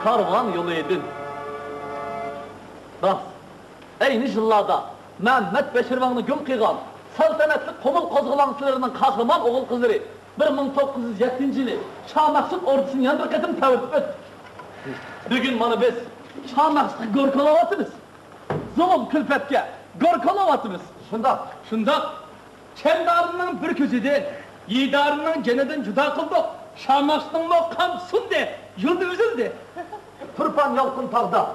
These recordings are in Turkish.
karvan yolu edin. Ras, eyni yıllarda Mehmet Beşirvan'ı gün kıygan, saltanatlı Komul Kozgulansılarının kahraman oğul kızları 1907 yılı Şahmaksut ordusunun yandır ketim tevip öttük. Bugün bana biz Şahmaksut'u gorkalavatımız. Zulum külfetke gorkalavatımız. Şundak, Kendarından bir közüden, yiğidarından ceneden cüda kıldık. Şahmaksut'un kamsun de, yıldı üzüldü. Turpan yalqın tağda,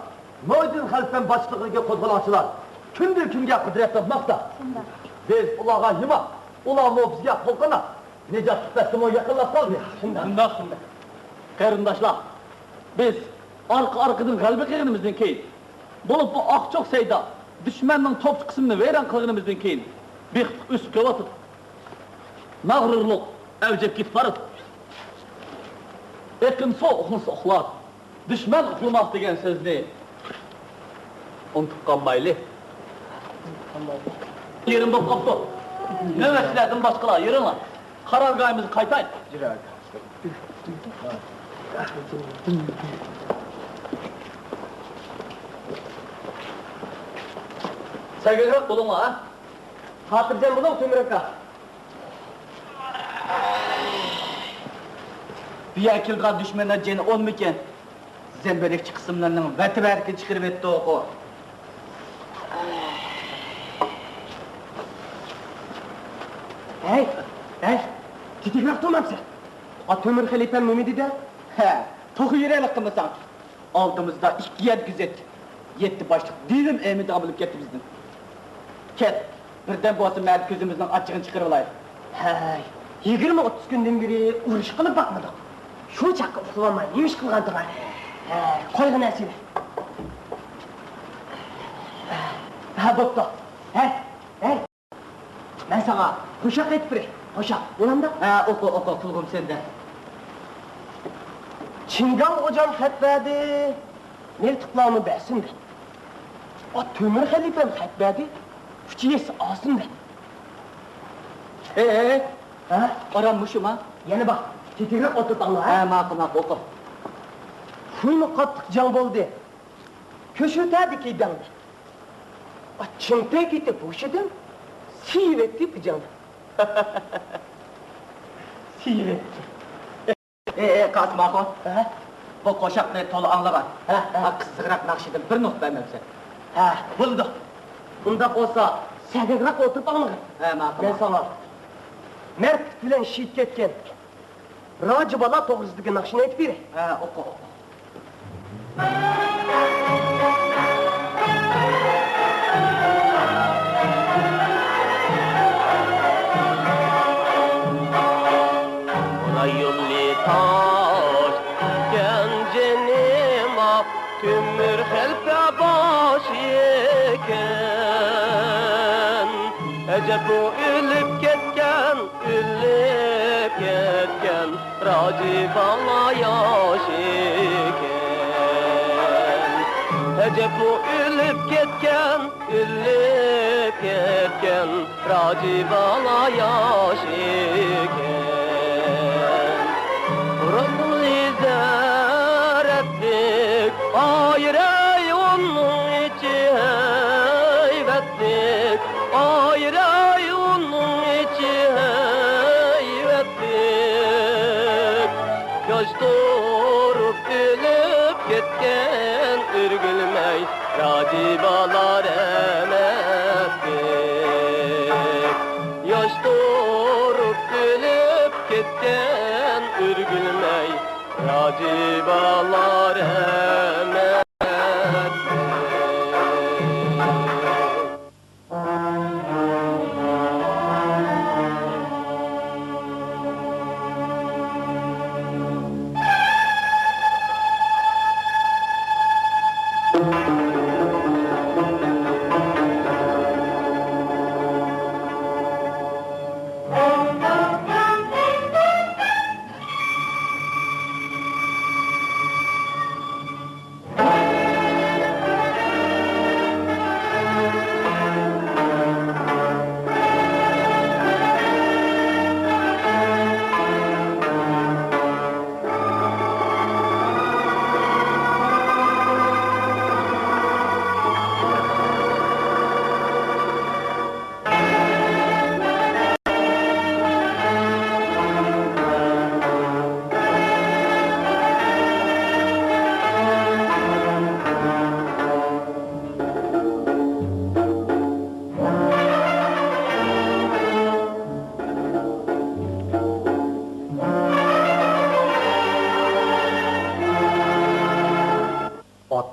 Noydun halfen başlığıga kozgulansılar, kündür künge kudret tapmakta. Biz ulağa yıma, ulağımı bizge kolkana, necat tüpesimi o yakınlap kaldı. Şundak. Karındaşlar, biz arkadan kalbi kıyınımızdan keyin, bulup bu akçok seyda, düşmanın top kısmını veren kılığınımızdan keyin, bir üst kövatıp, mağrurluk, evcek git varıp, ekin soğukun soğuklar, düşman ıhlamak degen sözünü unutup kalmaylı. Yerim bop koptu. Ne mesleğedin başkalar, yerin lan. Karargahımızı kaytayın. Sevgilik bulun ha? Hatırcan bulun Tümüreka. Bir yakılga düşmana ceni olmayken zemberekçi kısımlarının vetiberki çıkırıp etti oku. Hey, titikrak durmamsın. O Tümür Halifen Mümidi de? He, toku yüreğlik kımısan. Altımızda iki yer güzet. Yetti başlık, dilim emidi abılıp gitti bizden. Ket, birden bu asıl merkezimizden açığını çıkarı olayım. Hey, 20-30 günden beri uğraş kılıp bakmadık. Şu çakı uflamay, neymiş kılgandılar? Koygun esini. Ha, doktor. Hey. Ben sana hoşak et biri. Hoşak, ulan da. He, oku, kulğum sende. Çingan hocam xat verdi. Nel tıklağını versin de. O Tümür Halifem xat verdi. Küçüyesi alsın de. Ha? Oranmışım ha? Yeni bak, titirek oturt Allah He, ha. makul, oku. Şuymu kattık can boldu. Köşöterdi ki dandı. O çimpe gitti boşadım. Sivetti pıcandı. Sivetti. Kasım makul. Ha? Bu koşak ne tolu anla Ha. Kısıkrak nakşidim, bir not vermem sen. Ha, Buldu. bunda olsa sədəqraq oturup anırım. He, makul. Ben sana Mert bilen şiit ketken Racı bala toğruzluğu nakşini et biri. He, oku. Yolli taş gencenim ah tümür helpe baş yeken Ece bu ülüp ketken Raci bana yaş eken Ece bu ülüp ketken Raci bana yaş eken Burasını izler ettik, ayrı onun içi heyvettik, ayrı onun içi heyvettik. Yaş durup ölüp ketken ürgülmey, radibalar emettik. Yaş durup ölüp ketken ürgülmey, racibalar emettik.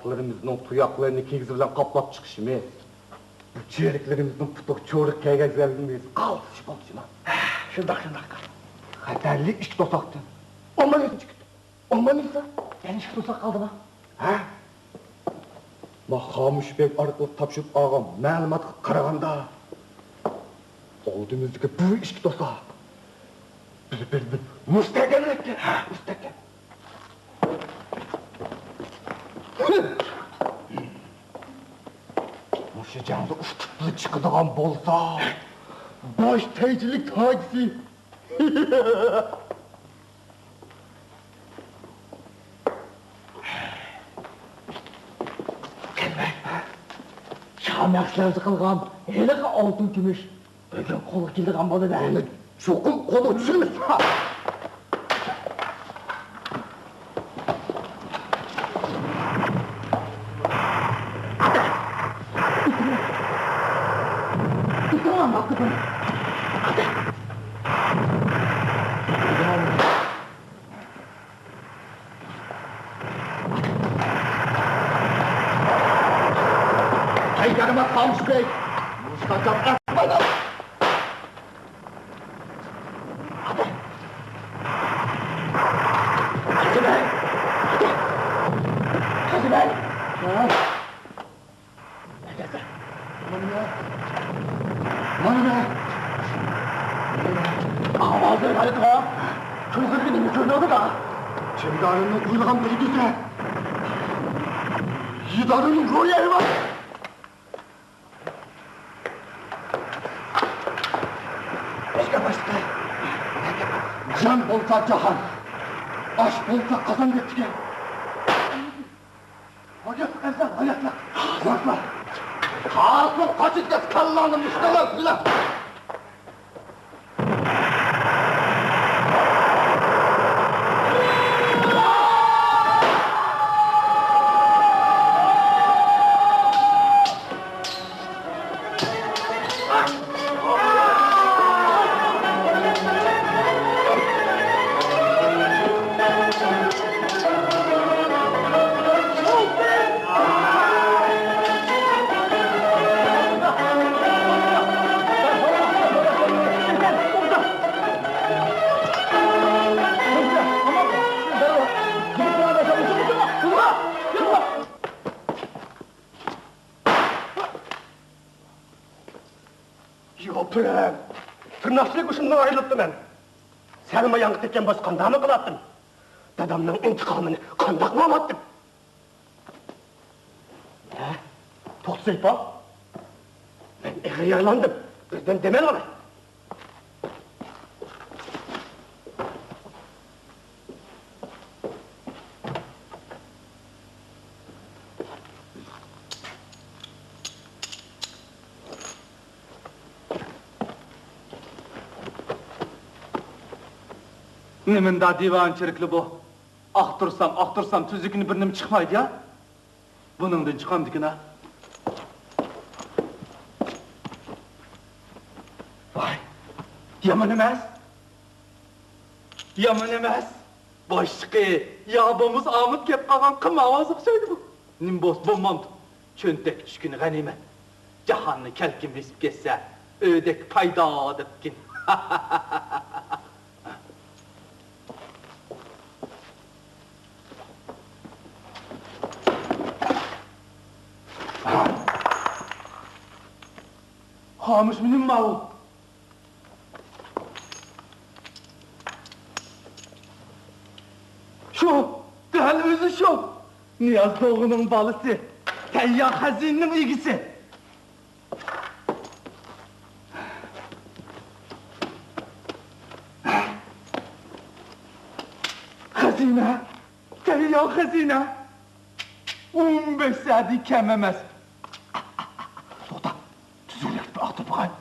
Ayaklarımızın tuyaklarını kegizle kaplap çıkışımız. Bu çeyreklerimizin tutuk çoğuruk kegizlerimiz. Kaldı şıpalışına. Şundak. Kaderli iş tosaktı. Aman ne çıktı? Aman ne? Yani iş tutsak kaldı mı? Ha? Hamuş Bey arıqlıq tapşırıp ağam məlumat qaraganda oldumuzdaki bu işki tosa bir müstəqillikdir, müstəqil. Muşu canlı uçtuklu çıkıdığan bolsa baş teycilik tacisi. Şamaklarımızı kılgan, hele altın gümüş. Bugün kolu kildiğen bana da. Onu çokum kolu düşürmüş. Tamam hakikaten. Haydarıma Hamuş Bey. Mustafa asmadan. Hadi be. Hadi be. Neredesin? Bana Ağzını hadi ha. Çocuk benim mükemmel da. Çemdarının kuyruğun bir güzel. Yidarının royeri var. Başka. Can olsa cahan. Aşk olsa kazan getire. Hayatla. Kalkın kaçacağız kallanın müşteler filan. Yoprem, tırnakçılık uçundan ayrılıptı ben. Selma yankı teken başkanda mı kılattın? Dadamның intikamını kandak mı amattın? Ne? Toksaypa? Ben eğriyarlandım. Birden demel olay. Nemenda divançılıklı bu. Aktırsam tüzükünü birnim çıkmaydı ya. Bunun çıkamdı ki ne? Vay, yaman emez. Yaman emez. Başkı, yabamız amıt kep kalan kım avazık söyledi bu. Nimbos bommamdı. Çöntek düşkünü ganimet. Cahanlı kelkim resip geçse, ödek payda dıpkin. Hamuş benim mal. Şu, del özü şu. Niyaz Doğu'nun balısı. Teyyar Hazin'in ilgisi. Hazine, Teyyar Hazine. 15 saati kememez. Tüzülük bir atı bakayım.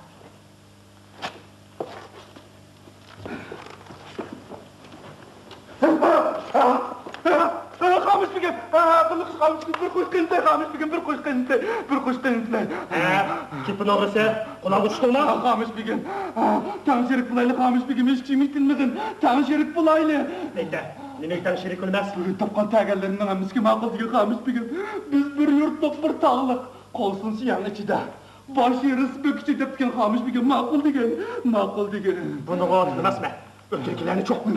Kamış bir gün, bir kuş kıyıntıya kamış bir gün, bir kuş kıyıntıya. Kipin ağrısı, kulağın uçtu mu? Kamış bir gün, tam şerik bulaylı kamış bir gün, hiç kim itilmedin, tam şerik bulaylı. Neydi? Nemekten şerik olmaz. Bugün tapkan tağlarının amizki maqıl diye qamış bugün. Biz bir yurtluq bir tağlık. Kolsun siyan içide. Baş yeriz bökçe depken qamış bugün maqıl degen. Maqıl degen. Bunu qoğatılmaz mı? Ötürkilerini çok mu?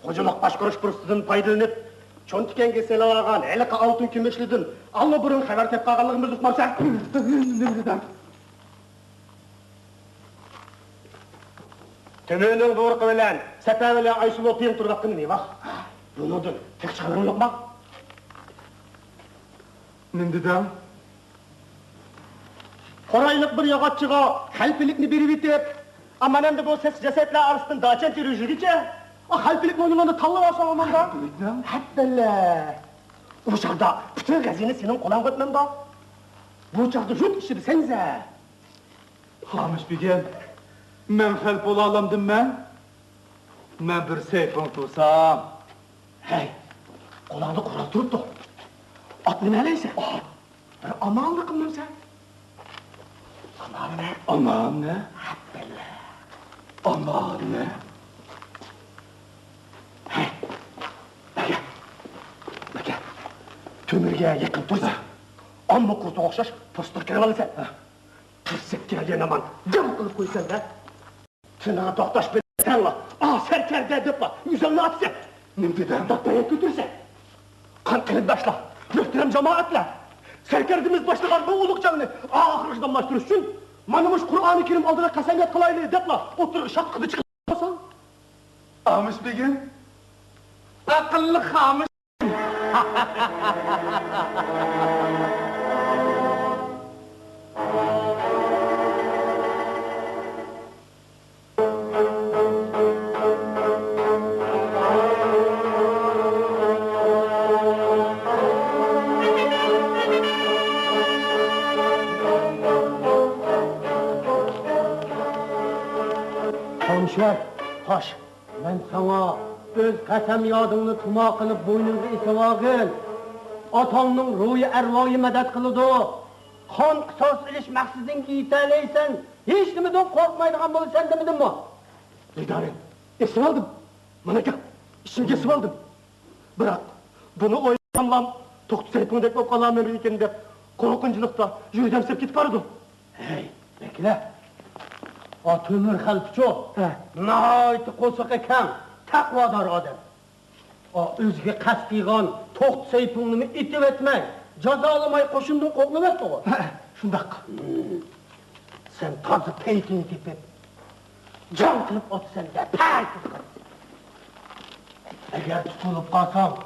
Kocamak başkoruş burusudun paydalanıp, çon tikenge selağagan, elika altın kümüşlüdün, alma burun haber tep qağanlığımız tutmamsa. Nemreden. Tümünün doğru bilen, sepe bilen Aysul otuyun turdakkın ne bak? Bunudun, tek çıkarım yok bak. Nemreden. Koraylık bir yagatçıga, halpilikni biri bitip, ama hem de bu ses cesetle arasından daçen terüjüdükçe, o halpilik boynundan tallı varsa olmam da. Hep böyle. Bu çağda bütün gazini senin kulağın gitmem da. Bu çağda yurt işi desenize. Qamış bugün. Men help ola alamdım ben. Men bir seyfon tutsam. Hey, kulağını kural durup da. At ne neyleyse. Bir amanlık mı sen? Aman ne? Aman ne? Hep böyle. Aman ne? Hey, Beke, tümürge yakın dursa. Amma kurtu okşaş, postur kere alırsan. Tırsık geldiğin aman, cam kılıp koysan da. Tına doktaş betenla, serker dedip la, yüzünü atsa. Nemreden. Doktora götürse. Kan kılıp başla, götürem cemaatle. Serkerdimiz başlayan bu uluk canını ahırıcdanlaştırırsın. Manımış Kur'an-ı Kerim aldığına kasemiyet kılaylı deyip la, otur şat kıdı çıkarsan. Qamış bugün. Akıllı qamış. Komşular, hoş. Ben sana öz kasem yadını tuma kılıp boynunu isivagil. Atanın ruhi ervayı medet kılıdı. Kan kısas iliş maksizin giyiteleysen, hiç demeden korkmaydıgan bunu sen demedin mi? İdare, esir aldım. Bana gel, işimge esir aldım. Bırak, bunu oylamam, toktu seypini dekmep kalan memleketin de korkunculukta yürüdem sep git vardı. Hey, bekle. O tümür halpçı, nahayeti kosak eken, takvadar adam. O özge kastigan, toht seypunlumu itip etmey, cazalamay koşundun koklu etti o. Şundak. Sen tazı peytini tepip, can kılıp ot sen de peytini. Eğer tutulup kalsam,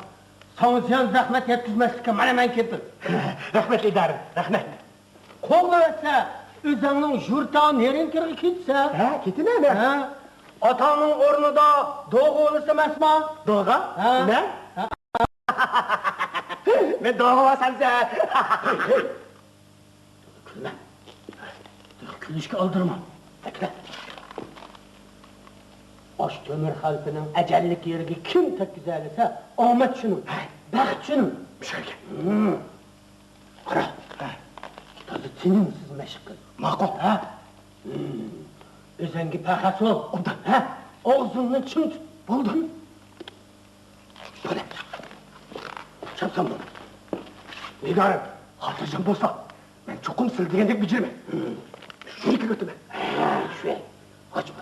sana ziyan zahmet yetkizmezlikle menemen ketir. Rahmet ederim, rahmet. Koklu etse, özünün jurtağın nerin kırık gitse. He, gitine mi? He. Atanın ornu da doğu olursa mesma. Doğu? Ne? Ben doğu olsam sen. Gülme. Gülüşke aldırma. Bekle. Aş kömür halkının ecellik yeri kim tek güzel ise Ahmet şunun, baxt şunun. Şöyle. Kara. Tadı tinimsiz meşgul. Makul. Ha? Özengi pahası ol. Ondan. Ha? Ağzını çın tut. Buldun. Böyle. Çapsam bunu. Nigarım. Hatırcam bolsa. Ben çokum sildiğindik bitirme. Şuraya götürme. Şuraya. Açma.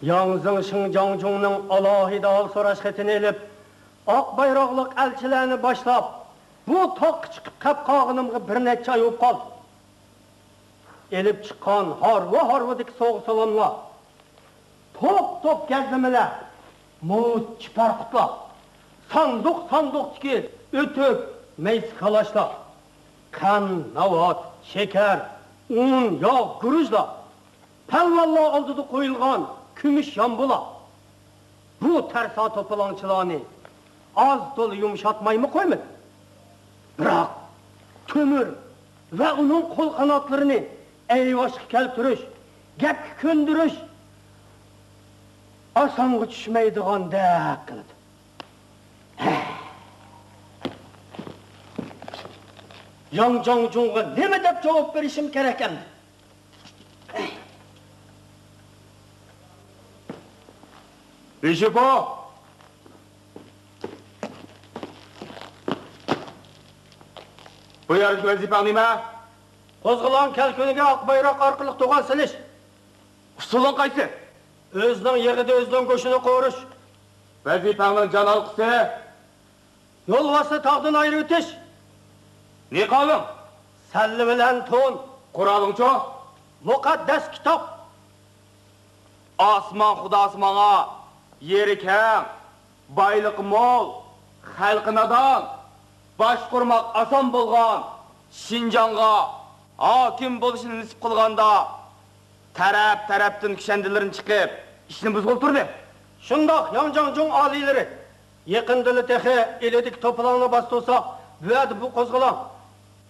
Yalnızın Şinjanjung'un alahide al soraş xetini elip, ak bayraqlıq elçilerini başlap, bu tok çıkıp kap qağınımğı bir neçe ay op qal. Elip çıkan harva-harvadik soğuk salamla, top gezmemeler, mut çipar kutla, sandık tiki, ötüp, meys kalaşla, kan, navat, şeker, un, yağ, gurujla, pelvalla aldıdı koyulgan, kümüş yambula. Bu tersa toplancılarını az dolu yumuşatmayı mı koymadı? Bırak, kömür ve onun kol kanatlarını eyvaşık keltürüş, gep kündürüş, asangı düşmeydiğen dek kılıdı. Yang Jongjonga nima deb javob berishim kerak endi? Bishipo! Bu yergi vazifang nima? Qo'zg'olon kalkuniga oq bayroq orqali to'g'on silish. Usuling qaysi? O'zining yerida o'zining go'shini qo'rish. Vazifangning jon olqisi. Yo'lvasi tog'dan ayirib o'tish. Niqobing? Salli bilan to'n. Qur'oningchi? Muqaddas kitob. Osmon xudosi menga yeri keng, boylik mo'l, xalqi nodon, boshqurmoq oson bo'lgan Shinjonga hokim bo'lishini nasib qilganda taraf-tarafdan kishandilarin chiqib, ishni buzib turdi. Shundoq Yonjonjong oliylari yaqindili texe eledik to'polonni bastolsa, bu qo'zg'olon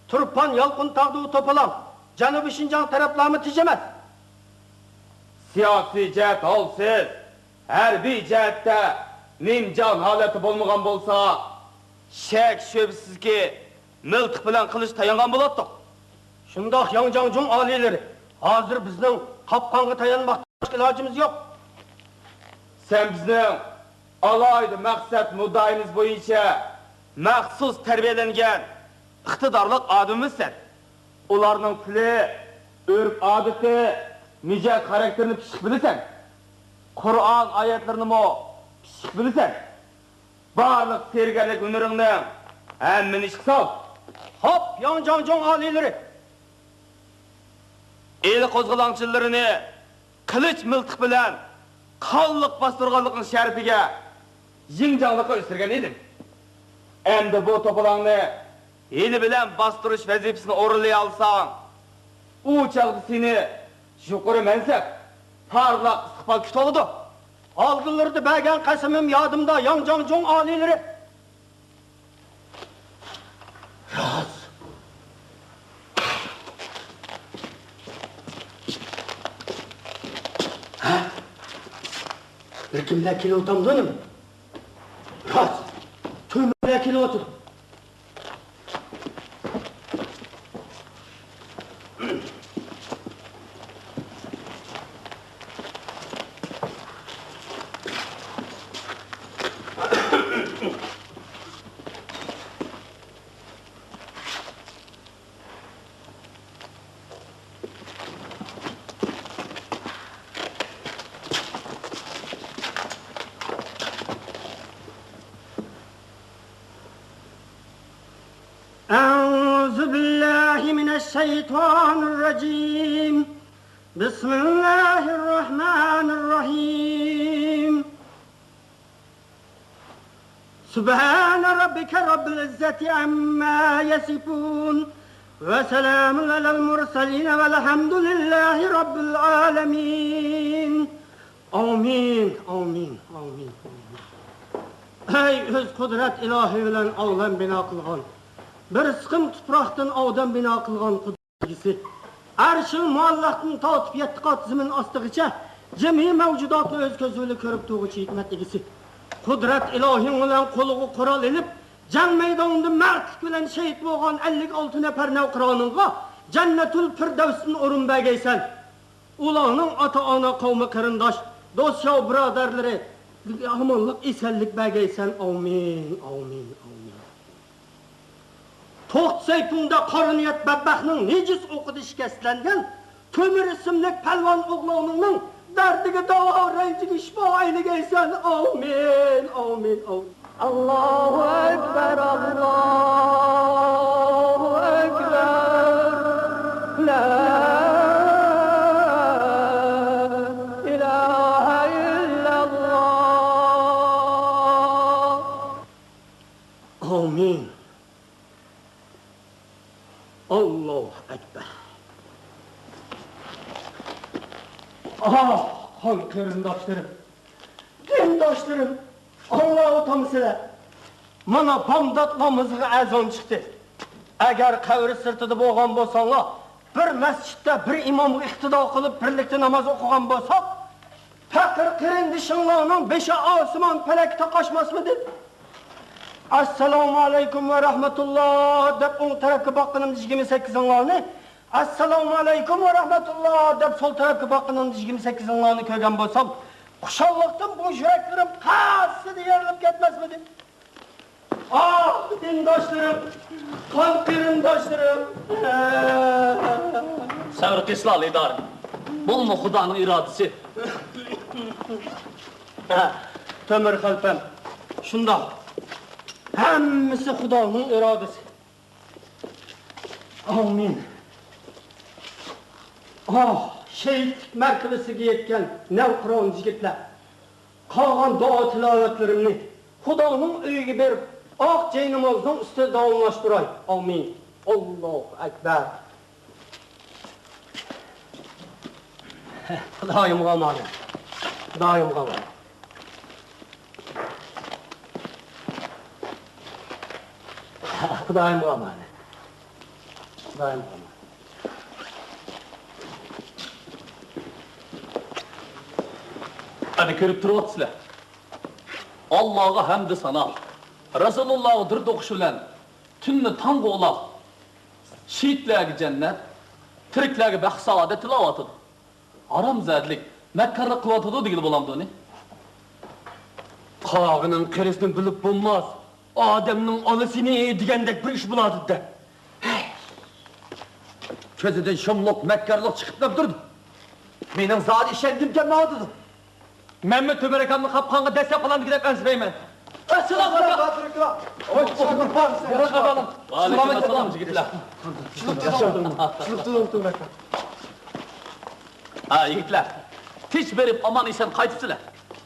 Turpan Yolqin tog'du to'polon Janubiy Shinjong taraflarni tijamas. Siyosiy jihat holsiz, harbiy jihatda nimjon holati bo'lmagan bo'lsa, shak shubsizki miltiq bilan qilish tayangan bo'ladi. Shundoq Yonjonjong oliylari hozir bizning qopqonga tayanmoqqa ilojimiz yo'q. Sen bizning alayda maqsad muddaimiz bo'yicha maxsus tarbiyalangan iqtidorli odamimizsan. Ularning tili, urf-odati, mijat xarakterini pishib bilasan. Qur'on oyatlarini mo pishib bilasan. Barliq tergarlik hunaringni hammani ishga sol. Hop, Yonjonjong oliylari. El qo'zg'olonchilarini qilich miltiq bilan qonliq bostirganlikning sharifiga yingjonlikqa o'stirgan edim. Endi bu to'polonni eli bilan bostirish vazifasini o'rinlay olsang, u chog'da seni yuqori mansab, parlaq istiqbol kutadi. Oldinlarda bergan qasamim yodimda Yonjonjong oliylari. Rost. Ha? Bir kimlar kilo o'tamdimi? Rost. Kimlar kilo o'tir. أعوذ بالله من الشيطان الرجيم بسم الله الرحمن الرحيم سبحان ربك رب العزة عما يصفون وسلام على المرسلين والحمد لله رب العالمين آمين آمين آمين Ey öz kudret ilahi bilen avlan bina kılgan bir sıkım tuproqdan ovdan bino qilgan qudratgisi arshil muallaqdan tortib yetti qat zimin ostigacha jami mavjudotni o'z ko'zi bilan ko'rib turuvchi hikmat egisi qudrat ilohing bilan qo'liga qurol ilib jang maydonida mardlik bilan shahid bo'lgan 56 nafar navqironingga jannatul firdavsdan o'rin bergaysan. Ularning ota-ona qavmi qarindosh do'st yo'q birodarlari omonlik esenlik bergaysan. Amin amin amin. To'rt saytunda qoriniyat badbaxtning nejiz o'qidi shikastlangan Ko'mir ismli palvon o'g'loningning dardiga davo ranjiga shifo aylagaysan. Amin amin amin. Allohu akbar Allohu akbar la ilaha illalloh. Amin. Allahu Ekber. Aha, han qarindoshlarım, dindoshlarım, Alloh tamsizlar. Mana bomdod namozga azon chiqdi. Agar qabr sirtida bo'lgan bo'lsanglar, bir masjidda bir imomga iqtido qilib birlikda namoz o'qigan bo'lsak, faqir qirindishinglarning 5 osmon falakda qochmasmidi? Assalomu alaykum va rahmatulloh deb o'ng tarafga boqqanimda 28-ni, assalomu alaykum va rahmatulloh deb sol tarafga boqqanimda 28-ni ko'rgan bo'lsam, xushalliqdan bu yuraklarim qasdi yerilib ketmasmidi? Ah, dindoshlarim, qon qarindoshlarim. Sabr qilsizlar, idora. Bo'lma Xudoning irodasi. Temir xalpam. Shundoq. Hammasi Xudoning irodasi. Amin. Shehid martabasiga yetgan navqiron yigitlar. Qolgan duo tilovatlarimni Xudoning uyiga berib, oq jaynamozning ustida davomlashtiray. Amin. Allohu akbar. Xudoyim g'amoni. Xudoyim g'amoni. Xudoyim g'amoni. Xudoyim g'amoni. Hadi ko'rib turibsizlar. Allohga hamd sana. Rasulullohga durud o'qish bilan tunni tongga uloq. Shehidlarga jannat, tiriklarga baxt saodat tilovatidir. Aramzadlik, makkarlik qilyotidi degil bo'lamdi-ni. Qog'ining qirisini bilib bo'lmas. Odamning olisini degandek bir ish bo'ladi-da. Ko'zidan shumliq, makkarlik chiqib turdi. Mening zodi ishondim kelmadi. Mehmet Ömer akamni qapqonga dastlab qo'landi deb ansirayman. Assalomu alaykum yigitlar. Ha yigitlar. Tinch berib omon eson qaytibsizlar.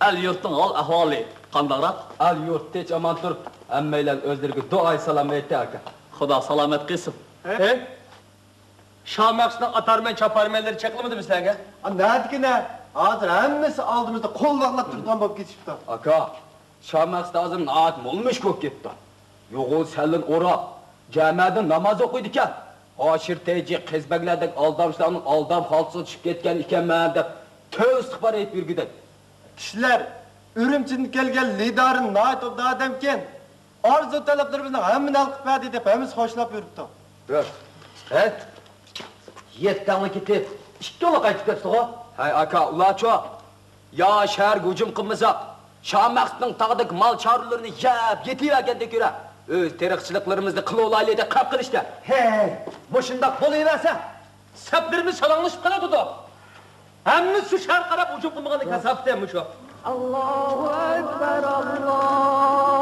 Al yurtning hol ahvoli qandayroq? Al yurt tinch omon turib, hammanglar o'zlariga duo salom aytdi aka. Xudo salomat qilsin. Şamaqsdan atarman chaparmanlar chaqlamadi bizlarga? Nadikina, hozir hammasi oldimizda qo'l bog'lab turgan bo'lib ketishibdi. Aka, Şamaqsda hozir naat bo'lmish ko'p ketdi. Yo'g'ol salin o'rab, jamada namoz o'qiydi ekan. Oshir teji qizbaglardek aldamchilarning aldam holsiz tushib ketgan ekanman deb to'sqib aytib yurgidi. Kishilar Urumchidan kelgan lidarin naat odamken, orzu talablarimizni hammani olib berdi deb hammasi xo'shlab yuribdi. Evet. Yettanli ketib, ikki yo'la qaytib ketdi-ku. Hay aka, ularcho. Ya shahar hujum qilmasak, Şamaqsning tog'dagi mol chorlarini yeb yetiverganda ko'ra, o'z teriqchiliklarimizni qila olaylik deb qap qilishdi. Hey, bu shundoq bo'laversa, sablarimiz salonlashib qoladi-da. Hammamiz shu shahar qarab hujum qilmaganda kasabdami shu? Allohu akbar, Allohu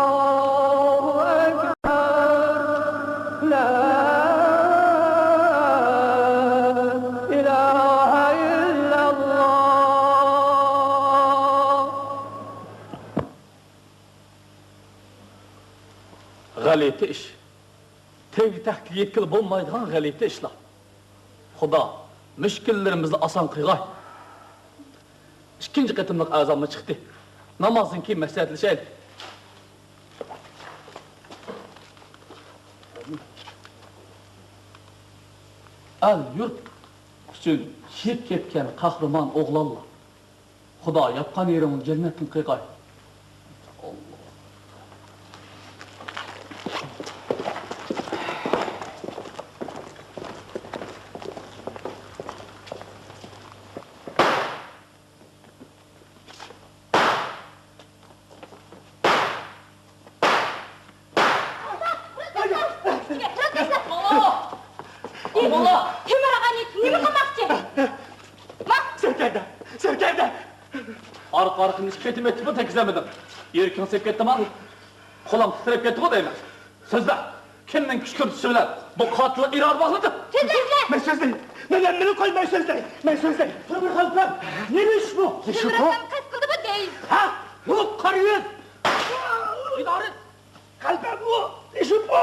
akbar. La ilahe illallah. G'alati ish. Tevhidga yetkilib bo'lmaydigan g'alati ishlar. Xudo mushkullarimizni oson qilg'ay. İkinci qatımlıq azamı çıxdı. Namazın ki məsləhətləşəydi. Əl yurt üçün şirk ketken kahraman oğlanla. Xuda yapqan yerimin cennetin qıyqay. Arqını şiketim etip mi tekizlemedim? Yerken sep kettim ha? Kolam titrep ketti o deyim. Sözler, kimden küşkürtüsü bilen bu katlı irad bağlıdır. Sözler! Ben sözdeyim. Neden beni koy ben sözdeyim. Ben sözdeyim. Temir halpam, neymiş bu? Şu Temir bu. halpam kaç kıldı mı değil? Ha? Yok karıyız! İdare! Kalbim bu. Şu bu.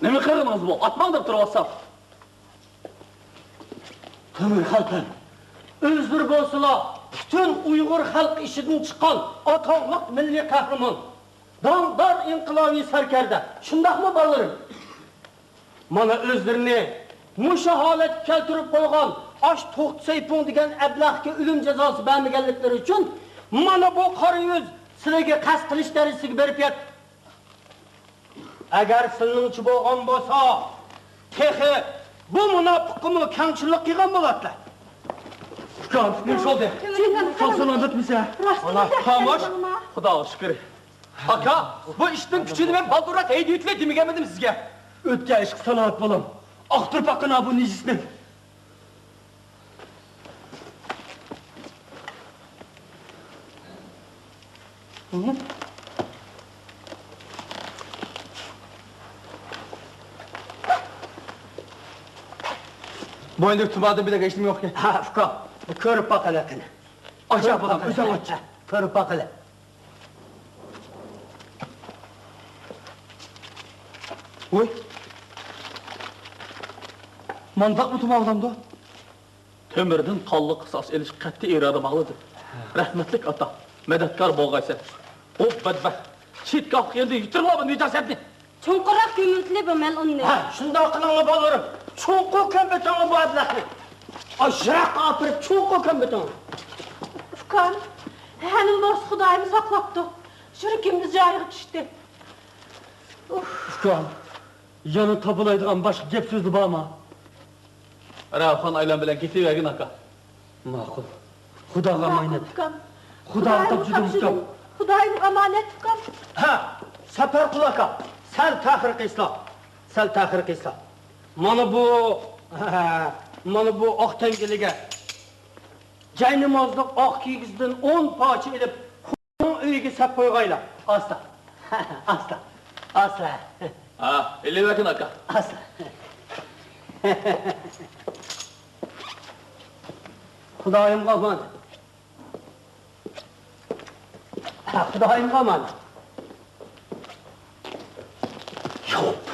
Ne mi kırdınız bu? Atmandır durvasam. Temir halpam, özür bolsula, bütün Uygur halk işinden çıkan atanlık milli kahraman, damdar inqilabi sarkarda, şundak mı balırım? Mana özlerini muşa halet keltirip koygan aş to'xtsaypon degan ablahga o'lim jazosi bermaganliklari uchun mana bu qora yuz sizlarga qasd qilish darajasiga berib yotdi. Agar sizlarning bo'lgan bo'lsa, texi bu munofiqmi kamchilik qilgan bo'ladilar. Ukan, ne oldu? Kalsana bitmese. Ana xomosh. Xudoga shukr. Aka, bu ishning kuchini men baldurat haydayotib demaganmidim sizga. O'tgan ish sanoat bo'lam. Oqtirib aqina bu nejisni. Boyundur tumadı bir de geçtim yok ki. Ha, Fuka. Bu ko'rib baqala qani. Aşağı bakalım, o'zing och. Ko'rib baqala. Oy. Mandak mı tumalıdan da? Tömürden qallı qısas eliş qatti irada bağlıdır. Rahmetlik ata, medetkar boğaysa. O bedbah, çitkaq geldi, yitirlabı necasetni. Cho'nqiroq ko'mintli bo'lman uni. Ha, shundoq qilinglar bolarim. Cho'nqi ko'mbetongni bu ablahni. Ajraq opirib cho'nqi ko'mbetongni. Ukan, hanim borsi Xudoyim saqlabdi. Shirkimiz joyiga tushdi. Ukan, yana topulaydigan boshqa gap so'zni bormi? Ravxan aylan bilan ketivergin aka. Ma'qul. Xudoga omonat. Ukan. Xudoga topshirdim ukan. Xudoyim omonat ukan. Ha, safar qulaka. Sal ta'xir qilsa. Sal ta'xir qilsa. Mana bu oq tangiliga jay namozliq oq kiygizdan 10 pocha ilib Xudoning uyiga sap qo'yg'aylar. Asta. Asta. Asta. Ha, elivergin aka. Asta. Xudoyim qo'man. Ha, Xudoyim qo'man. Yo'q.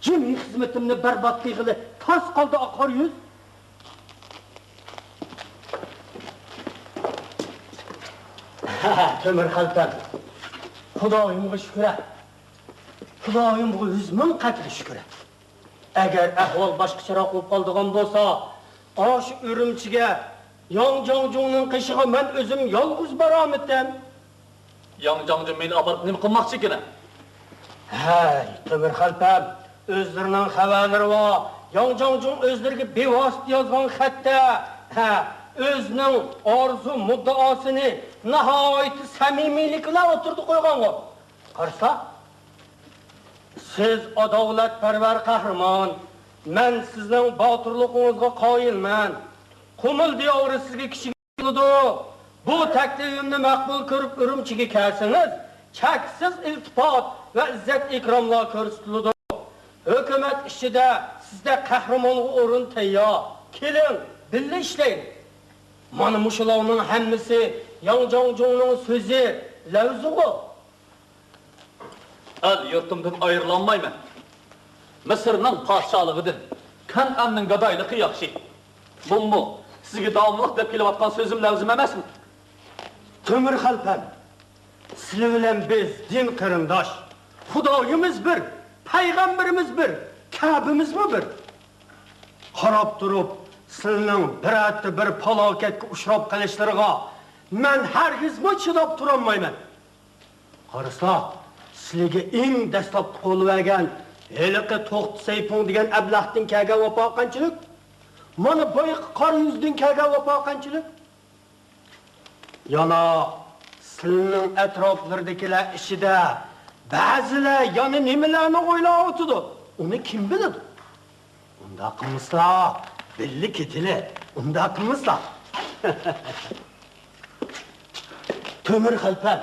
Jimi xizmatimni barbod qilg'ili tas qoldi oqar yuz. Temir xaltan. Xudoyimga shukr. Xudoyimga 100 ming qatl shukr. Agar ahvol boshqacharoq bo'lib qoldigan bo'lsa, osh Urumchiga Yongjongjungning qishig'i men o'zim yolg'iz boramitdim. Yongjongjung meni olib nima qilmoqchi ekan? Hay, Temir xaltan. O'zlarining xabarlari bor. Yongjongjung o'zlariga bevosita yozgan xatda, o'zining orzu muddaosini nihoyat samimiylik bilan o'tirdi qo'ygan-ku. Qarsa, siz adolatparvar qahramon, men sizning botirligingizga qoyilman. Qumul diyori sizga kichik bo'ldi. Bu taklifimni maqbul ko'rib Urumchiga kelsangiz, cheksiz iltifot va izzat ikromlar ko'rsatiladi. Hukumat ishida sizda qahramonlik o'rin tayyor. Keling, birga ishlaylik. Mana mushularning hammasi Yongjongjungning so'zi, lavzugi. El yurtimdan ayrılanmayman. Mısır'ның padşahlıgidan, Kan'anның gadoyligi yaxshi. Bummu sizga davomliq deb kelayotgan so'zim lazım emasmi? Temir xaltan. Sizlar bilan biz din qarindosh. Xudoyimiz bir, payg'ambarimiz bir, Ka'bimiz bir. Qarab turib, sizning bir falokatga uchrab qolishlariga men hargiz chidab tura olmayman. Qarasa, sizlarga eng dastlab qo'l bergan heliqi to'xtsaypon degan ablahdan kelgan vafo qanchalik? Mana boyiq qor yuzdan kelgan vafo qanchalik? Yana sizning atroflardagilar ishida ba'zilar yana nimalarni o'ylab o'tdi. Uni kim biladi? Unda qilmislar, belli ketili. Unda qilmislar. Temir xalpan.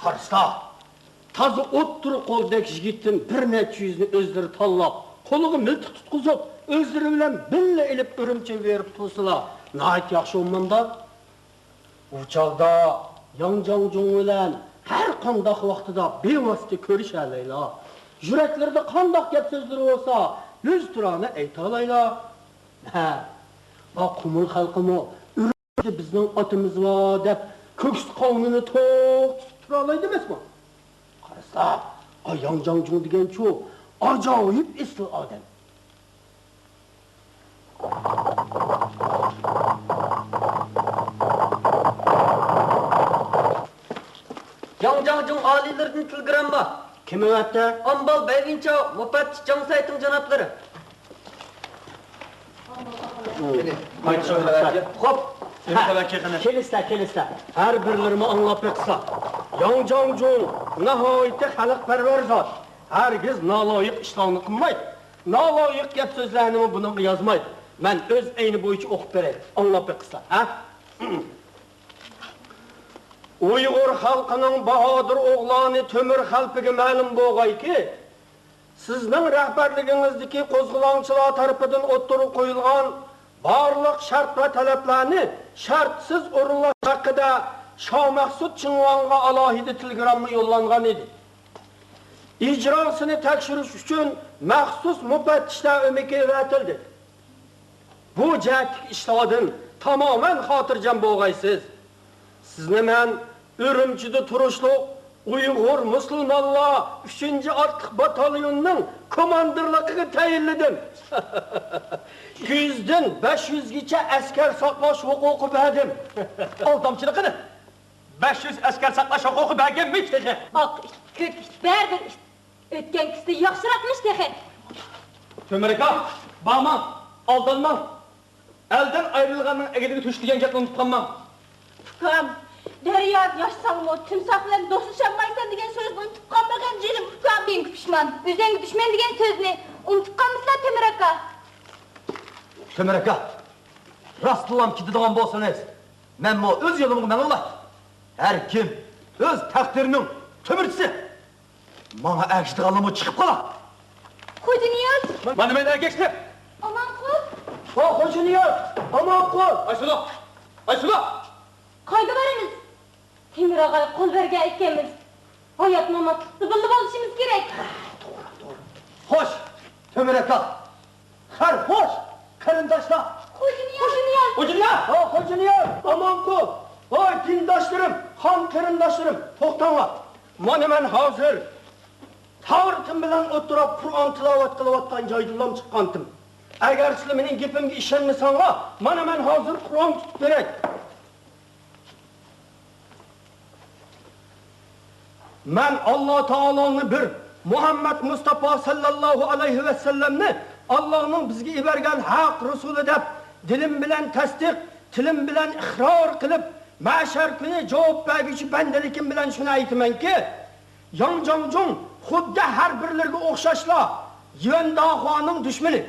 Qarsa, toza o'ttirib qo'ldagi yigitning bir necha yuzni o'zlari tanlab, qo'liga miltiq tutqizib, o'zlari bilan billa ilib Urumchiga berib tursalar, nihoyat yaxshi o'manda. Bu chog'da Yongjongjung bilan har qanday vaqtida bevosita ko'rishalaylar. Yuraklarida qanday gap so'zlar bo'lsa, yuz turani ayta olaylar. Ha, bu qumul xalqimi Urumchi bizning otimiz bor deb ko'ks qonini to'xtatib tura oladi emasmi? Qarasa, Yongjongjung degan-chu ajoyib isli odam. Yangjang alilerden tilgram var. Kim öğretti? Ambal Beyvinça Mupat Cansayt'ın canapları. Hop. Keliste. Her birlerimi anlap etsa. Yangjang nahayetli xalqparvar zot. Hergiz naloyiq ishlarni qilmaydi. Naloyiq gap so'zlarni buni yozmaydi. Men o'z ayni bo'yicha o'qib beray. Anlap etsa, ha? Uyg'ur xalqining bahodir o'g'loni Temur xalqiga ma'lum bo'lg'ayki, sizning rahbarligingizdagi qo'zg'olonchilar tomonidan o'ttirib qo'yilgan barliq shart va talablarni shartsiz o'rinlash haqida Shoh Maqsud Ching'onga alohida telegramma yo'llangan edi. Ijrosini tekshirish uchun maxsus mufattishlar o'mika o'rnatildi. Bu jihatdagi ishlardan tamoman xotirjam bo'lg'aysiz. Sizni men Urumchida turishliq Uyg'ur musulmonlar 3-otliq batalyonining komandirligiga tayinladim. 100 dan 500 gacha askar saqlash huquqi berdim. Aldamchiligini 500 askar saqlash huquqi berganmish dedi. Ak, berdim. Ötken kiste yaxşırakmış dexe. Temur aka, bağman, aldanman. Elden ayrılganın egedini tüşlüyen gapni unutkanman. Fukam, derya yaş salma, timsahlar dostuşanmaysan degen sözünü unutup kalmagan jerim. Fukam benim pişman. Üzenge düşmen degen sözünü unutup kalmışlar Temur aka. Temur aka, rastlılam ketadigan bolsanız, men bu öz yolumga mang'illat. Her kim öz takdirinin tömürchisi. Bana erkiştiğanlığımı çıkıp kala. Kocaniyaz, Bana ben erkektim. aman kul. Ho'jiniyat, aman qol. Aysuda. Kayda varınız. Temur ağaya kol verge ekemiz. Hayat mamat, zıbıllı oluşumuz gerek. Hoş, Temur aka. Her hoş, karındaşlar. Kocaniyaz. Ho'jiniyat, aman qol. Voy dindoshlarım, xon qarindoshlarım, to'xtanglar. Mana men hozir Tavratim bilan o'tirib Qur'on tilovat qilayotgan joydan chiqqandim. Agar sizlar mening gapimga ishonmasanglar, mana men hozir Qur'on tutib beray. Men Alloh taoloning bir Muhammad Mustafa sallallohu alayhi va sallamni Allohning bizga yuborgan haq rasuli deb dilim bilan tasdiq, tilim bilan iqror qilib, mahshar kuni javob beruvchi bandalikim bilan shuni aytamanki, Yangjang xuddi har birlariga o'xshashlar Yuandaxoning dushmani,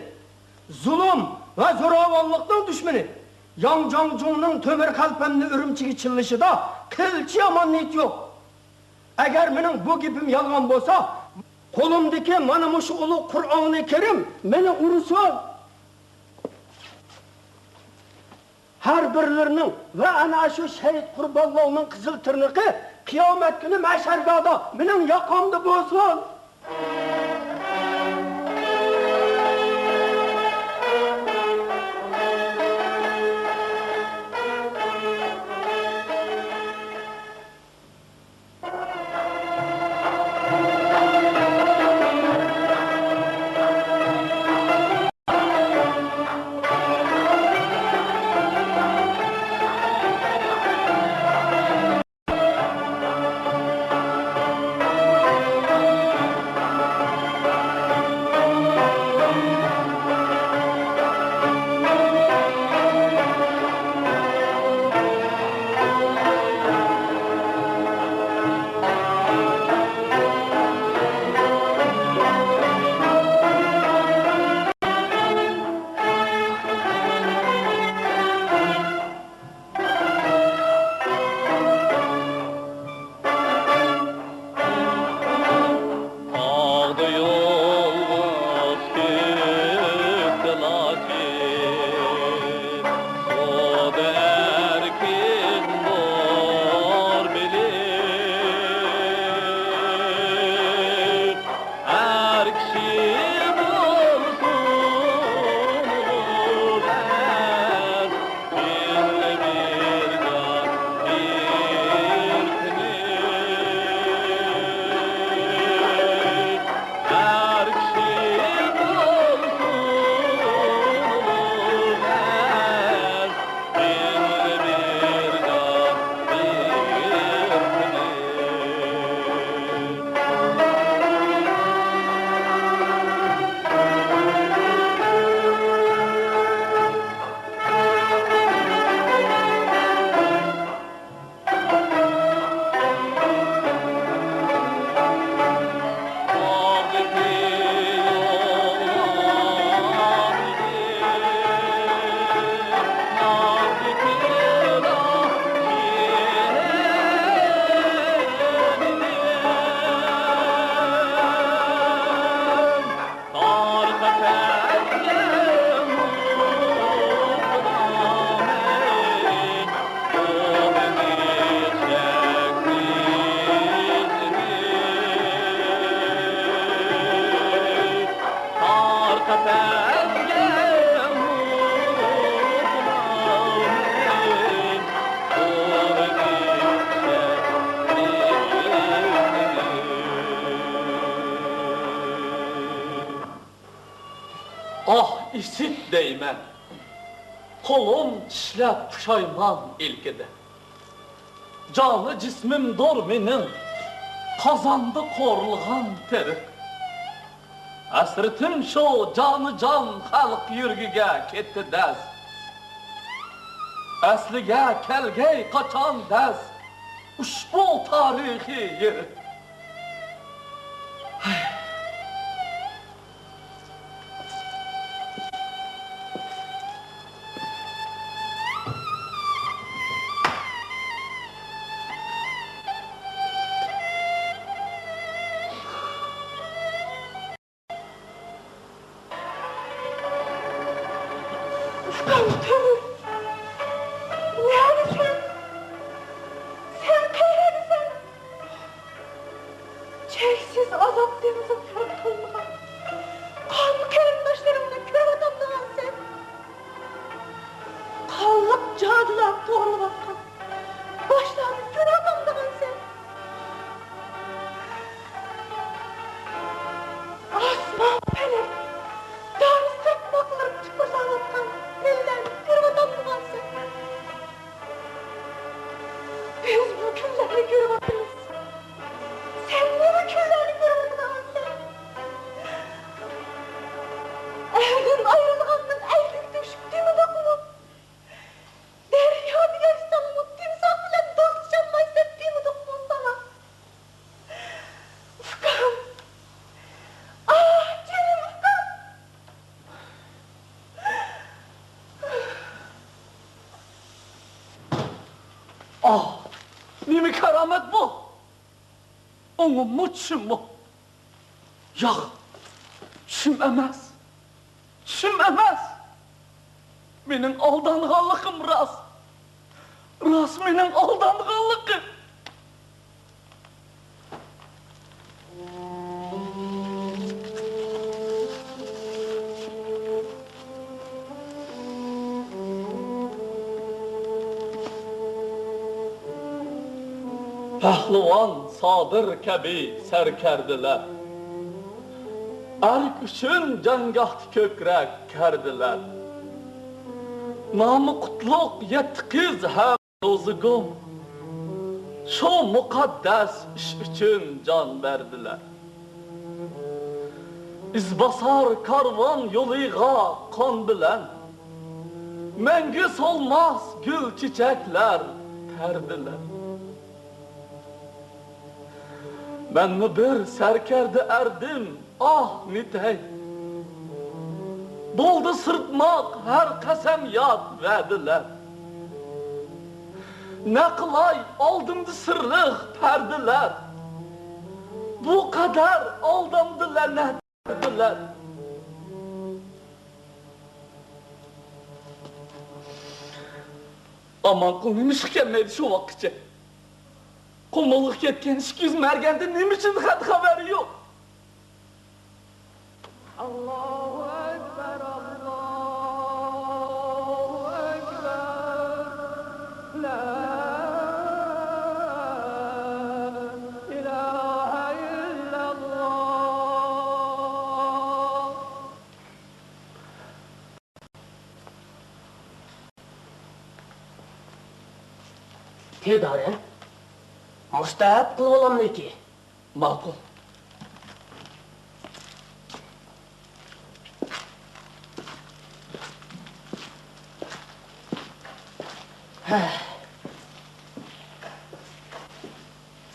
zulm va zo'ravonlikning dushmani. Yangjangning Temur qalbamni Urumchiga chillishida qilchi yomonlik yo'q. Agar mening bu gapim yolg'on bo'lsa, qo'limdagi mana shu ulug' Qur'oni Karim meni ursin. Her birlerinin ve ana şu şehit qurbonlarning qizil tirniqi qiyomat kuni mahshargohda mening yoqamda bo'lsin. Ah işit deymen. Kolum tişlep puşayman ilkide. Canı cismim dor menin. Kazandı korulgan teri. Asritim şu canı can halk yürgüge ketdi dez. Asliga kelgey kaçan dez. Uşbu tarihi yeri. Neredesin? Sen neredesin? Çeksiz azap denize fırtılma. Kanlı kerimdaşlarımla kör adamdan sen. Kanlık cadılar doğru bakan. Başlarını kör adamdan sen. Asma pelek. Darı sırtmaklarım çıkmış ağlattan. Eller kör adamdan sen. Biz bu külleri görmediniz. Sen ne bu külleri görmedin sen? Evden ayrılganın ellik düşük değil mi dokunup? Deryada yaştan mı timsah bile dostuşanmaysa değil mi dokun sana? Ufkam! Ah canım ufkam! Ah! Nimi keramet bu? Onu mu çüm bu? Ya! Çüm emez! Çüm emez! Benim aldanğanlığım rast! Rast benim aldanğanlığım! Pəhlivan Sadır kabi sərkərdilər. Erk üçün cəngahd kökrək kərdilər. Namı qutluq yetkiz həm nozugum. Şu muqaddes iş üçün can verdiler. İzbasar karvan yoluğa kan bilen. Mengü solmaz gül çiçekler terdiler. Ben mi bir serkerde erdim, ah nitey. Doldu sırtmak her kasem yad verdiler. Ne kılay aldımdı sırlık perdiler. Bu kadar aldamdılar ne derdiler. Aman konumuş gelmedi şu vakitçe. Komalık yetken şikiz mergende ne için haberi yok. Allahu Ekber, Allahu Ekber, La ilahe illallah. Tedaren, mustahap kılıp olamlı ki. Makul.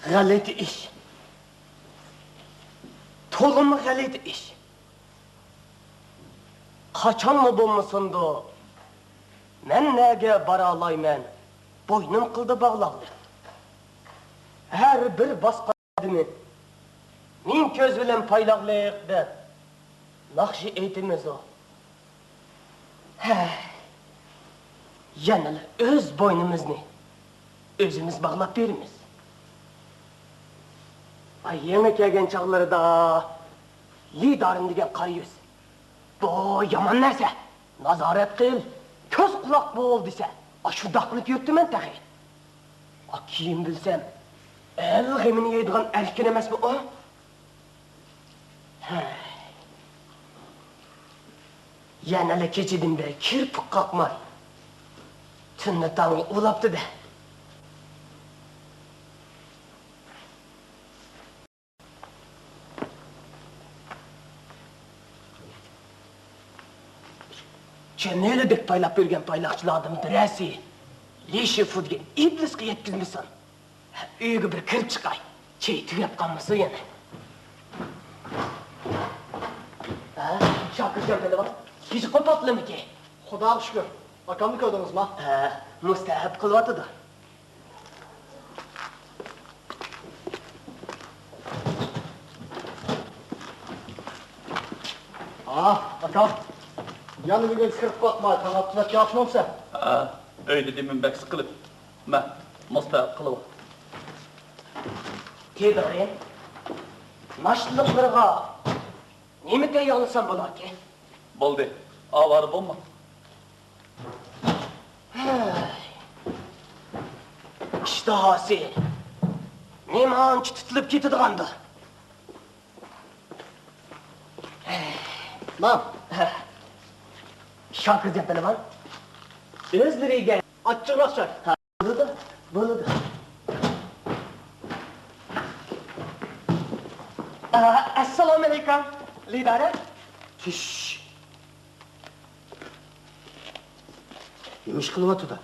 Galet iş. Tolunma galet iş. Kaçan mı bulmasın da? Men nege baralaymen? Boynum kıldı bağlalı. Her bir basqa adını min köz bilen paylaqlayıq der. Nakşı eytimiz o. Yanılı öz boynumuzni özümüz bağlap verimiz. Ay yemek yegen çağları da lidarın degen qarıyız. Bu yaman nerse nazaret kıl, köz kulak boğul dese. Şunda qılıp yürttüm ben tağı. Kim bilsem el gemini yediğen erken emes mi o? Yanala keçidin beri kirpik kalkmay. Tünne tağını ulaptı da. Neyle dek paylap bergen paylakçılardan birisi. Leşe fudgen iblis'e yetkizmişsin. Uyga bir kirip çıkay. Çey tüyep kalması yana. Şakırcan böyle var. Hiç kopatlı mı ki? Xudoga shukr. Akamni ko'rdingizmi? Mustahab kılıvatı da. Akam. Yana bugun kirib qo'yma, tanab tuzatga yaxshimamsan? Öyle demin bek sıkılıp. Ben musta kılıp. Tedare. Naşlılıklarga nemi de yanılsam bular ki? Boldu. Avarı bulma. İştahası. Nemi ançı tutulup ketadigandı. Mam, Şakırcan pehlivan. Özleriga achchiqroq chak. Bo'ladi. Assalomu alaykum, lidara. Tish. Nima ish qilyapti-da?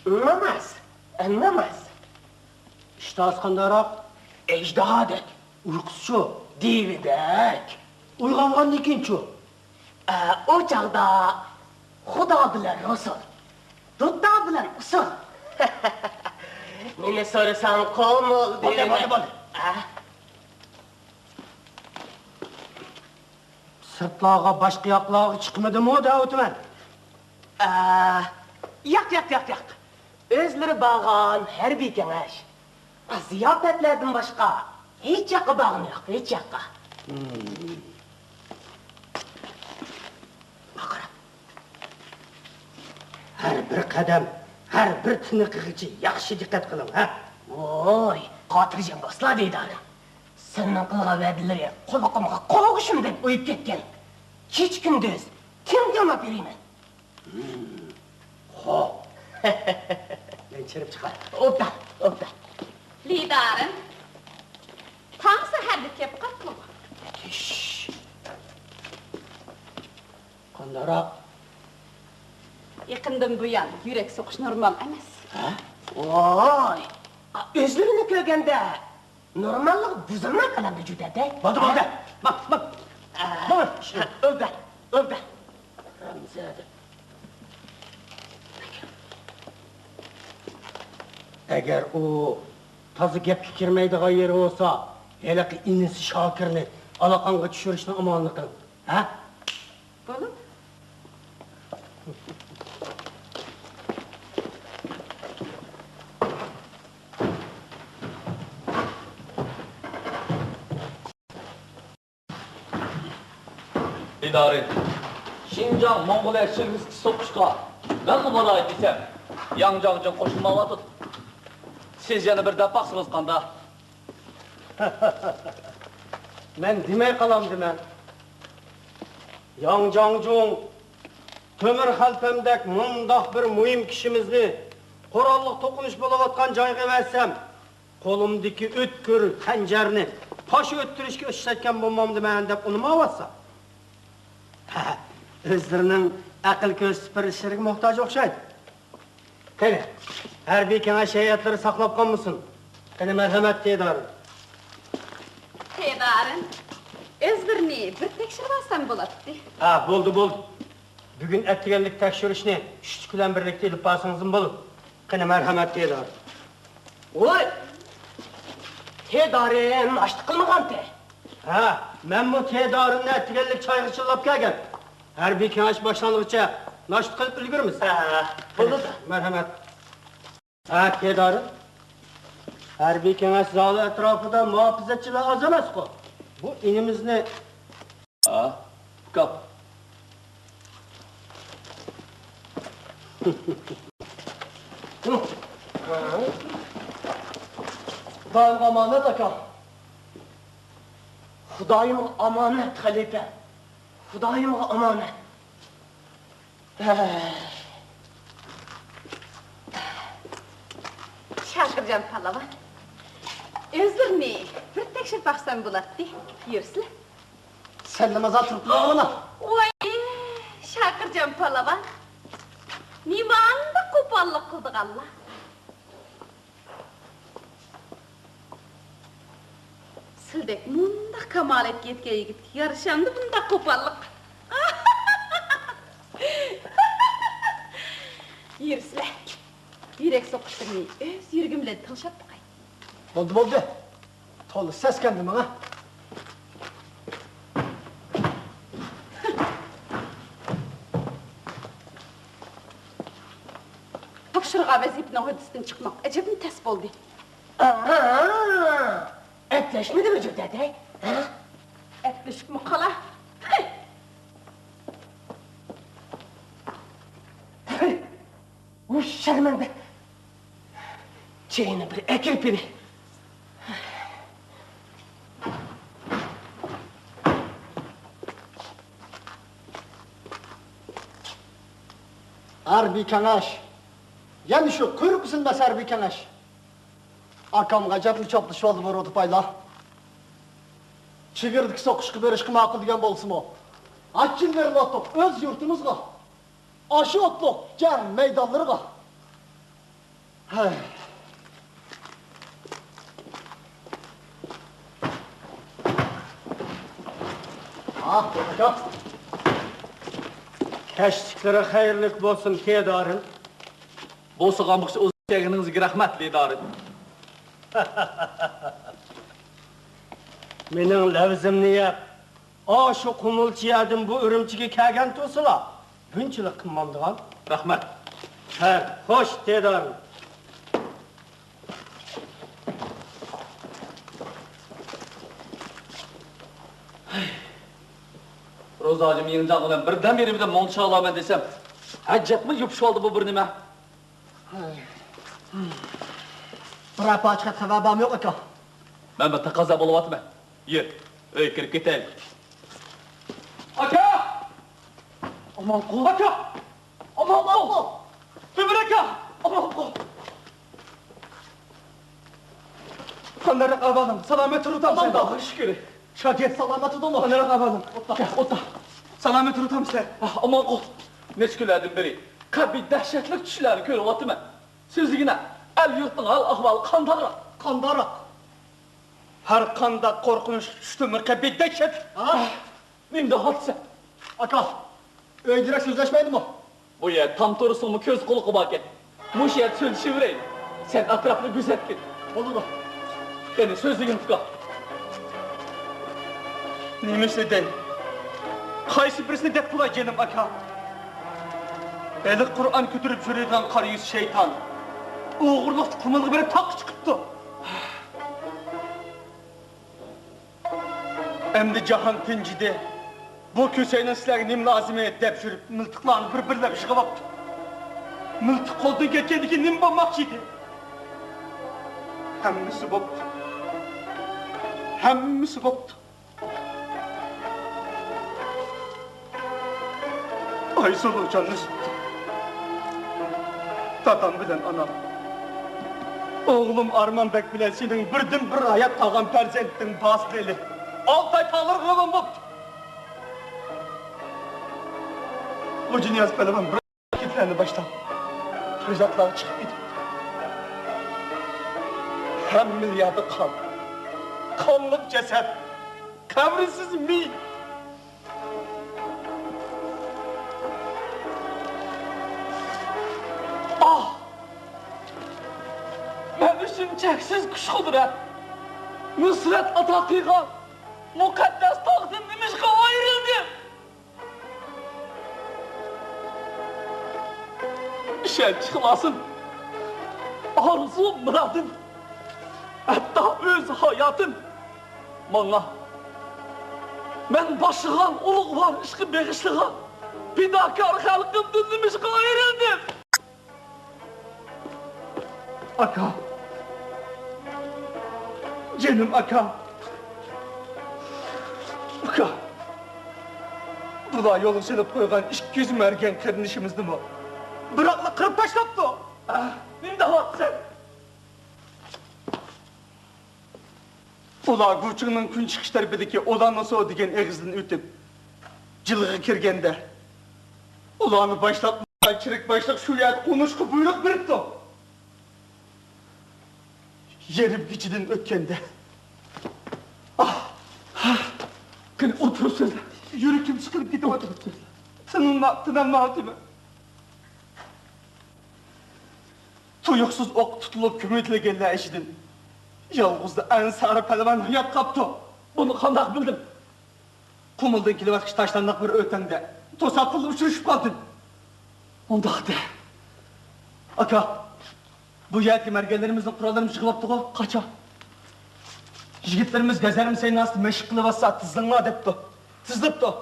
Namaz. Ishtahasi qandayroq? Ejdahodek. Uyqusi-chu. Dividek. Uyg'ongandan keyin-chu. O çağda Xudo bilan Rasul, Dudda bilan usul. Meni so'rasang qo'mil Bo'ldi. Sirtlarga, boshqa yoqlarga chiqmadimi da o'tman? Yo'q. O'zlari bag'an harbiy kengash. Ziyofatlardan boshqa hech yoqqa bag'im yo'q, hech yoqqa. Har bir qadam, har bir tiniqigacha yaxshi diqqat qiling, ha? Voy, xotirjam bo'slar deydi. Sening qilgan va'dalari quloqimga qo'g'ishim deb o'yib ketgan. Kech kunduz kim javob berayman? Xo'p. Men chirib chiqay. O'pda. Lidarım. Tam saharda kelib qatma. Qandayroq? Yaqindan buyon yurak so'qish normal emas. Voy, o'zlarini ko'rganda normallik buzilmay qoladi juda-da. Bo'ldi. Bak. O'pda. Ramzada. Agar u toza gapga kirmaydigan yeri bo'lsa, haliqi inisi Shokirni aloqanga tushirishni omonlik qiling, ha? Bo'lib. İdare. Şinjan Mongolia Şirgiski sokuşka. Ben mi bana desem? Yangjang için koşulmağa tut. Siz yana bir defaksınız kanda. Men demay qalam deman. Yangjang Tömür xalpamdak mundoq bir muhim kishimizni qurolliq to'qinish bo'layotgan joyga versam, qo'limdagi o'tkir xanjarni tosh o'ttirishga ishlatgan bo'lmamdiman deb unimovatsa. O'zlarining aql ko'z supirishga muhtoj o'xshaydi. Qani, harbiy kengash hayotlari saqlab qolmasin. Qani marhamat tedarim. Tedarim. O'zlarini bir tekshirib olsam bo'ladi. Bo'ldi. Bugün etkilenlik tekshirishni ishchi bilan birlikda ilib borsangiz bo'ladi. Qani marhamat tedarim. Voy, tedarim ashti qilmagan-te. Men bu tedarimni etkilenlik choyga chillab kelgan. Harbiy kengash boshlanguncha nashit qilib ulgurmiz. Bo'ldi. Marhamat. Tedarim. Harbiy kengash zali atrofida muhofizachilar oz emas-ku. Bu inimizni Kap. Xudoyim omonat aka. Xudoyim omonat xalifa. Xudoyimga omonat. Şakircan palavan. Özürni bir tekşirip baksam bulatdi. Yürüsün. Sellamaza turtulağına. Oy, Şakircan palavan. Nimanda kopallık kıldık Allah. Sildek munda kamalet yetken yigit yarışandı bunda kopallık. Yürüsün. Yürek sokuşturmayı öz yürgümle tılşap bakayım. Oldu. Tolu ses kendim bana. Tapşırığa vazifine hudistin çıkmak ecebim ters oldu. Etleşmedi mi cüdede? Etleşik mi kala? Uş şermende. Çeyini bir ekirpini. Harbi kanaş. Yani şu kuyruk ısınmaz harbi kanaş. Akam gacap müçaplı oldu bu rodu payla. Çigirdik sokuşku berişki makul diyen bolsun o. Açın verin otluk öz yurtumuzga. Aşı otluk can meydanlarıga. Hey. Aka. Keştiklere hayırlık bolsun tedarın. Bu sıqamıqçı o'z çeginizga rahmat lidarim. Mening lavzimni yap. Şu qumulchiyadim bu Urumchiga kelgan to'sila. Bunchalik qilmamdigan. Rahmat. Ha, xo'sh tedarın. Ro'zajim yengjan bilan birdan beri bilan moncha olaman desam, hajjatmi yupishib oldi bu bir nima? Bir apaçka tavabam yok aka. Men bir taqozo bo'lyapman. Yer, uy kirib ketaylik. Aka! Aman qul aka! Aman qul! Ömür aka! Aman qul! Qanday qavadim? Salomat turibsizlar? Allohga shukr. Şaket salameti dolu. Qanday qavadim? O'ta. Salomat turibsizlar? Aman qul. Necha kunlardan beri qalbi dahshatli tushlarni ko'ryapman. Sizligina el yurtning hal ahvoli qandoq? Kandarak. Har qanday qo'rqinch tushdim, qalbi dahshat. Menda hodisa. Aka. Öydürek sözleşmeydi mi? Bu yer tam to'g'risimi ko'z qo'li qilib ekan. Mush yer so'zlashaveraylik. Sen atrofni kuzatgin. Olur mu? Qani so'zligim tuqa. Nemislidan? Qaysi birisini deb qilajim aka? Eli Qur'on ko'tarib yuradigan qora yuz shayton. O'g'irlik qumilga berib taq chiqibdi. Endi jahon tinchidi. Bu ko'sayning sizlarga nim lozim edi deb yurib, miltiqlarni bir-birlab yig'ibdi. Miltiq qo'ldan ketgandiki nim bo'lmoqchi edi. Hammasi bo'pti. Hammasi bo'pti. Aysulu canını sıktı. Dadam bilen anam. Oğlum Armanbek bilen senin birden bir hayat tağan perzentin basdeli. Altay tağır kılan boptu. Bu Cüniyaz Pelevan bırak kitlerini baştan. Rızatlar çıkıp gidiyor. Hem milyardı kan. Kanlık ceset. Kavrisiz mi? Men uchun cheksiz kuch-qudrat, nusrat ato qilgan muqaddas tog'dan nimishqa ayrildim. Ishonch qilasin, orzu muradim, hatto o'z hayotim menga men boshlagan ulug'vor ishqi beg'ishlagan fidokor xalqimdan nimishqa ayrildim. Aka. Canım aka. Aka. Şula yolu silip koygan 200 mergen kardeşimizdi mi? Bırakla kırıp taşlattı. Ne de var sen? Ula Gurçun'un gün çıkış tarifedeki olanla soğu digen eğizden ötüp cılgı kirgende. Ulanı başlatmadan çirek başlık şu yerde konuşku buyruk birikti. Yerim içinden ötkende. Kını otur sözle. Yürüküm sıkılıp gidiyor. Otur sözle. Tınanma hatime. Tuyuksuz ok tutulup kümetle geldi eşidin. Yalğızda en sarı pehlivan hayat kaptı. Bunu kandak bildim. Kumuldan kilivatmış taşlandak bir ötende. Tosatıldı uçuruşup kaldın. Onda de. Aka, bu yerki mergenlerimizin kurallarını çıkılattı o. Kaça? Yigitlerimiz gezerim senin astı meşik kılıvasa tızınla depti. Tızıptı.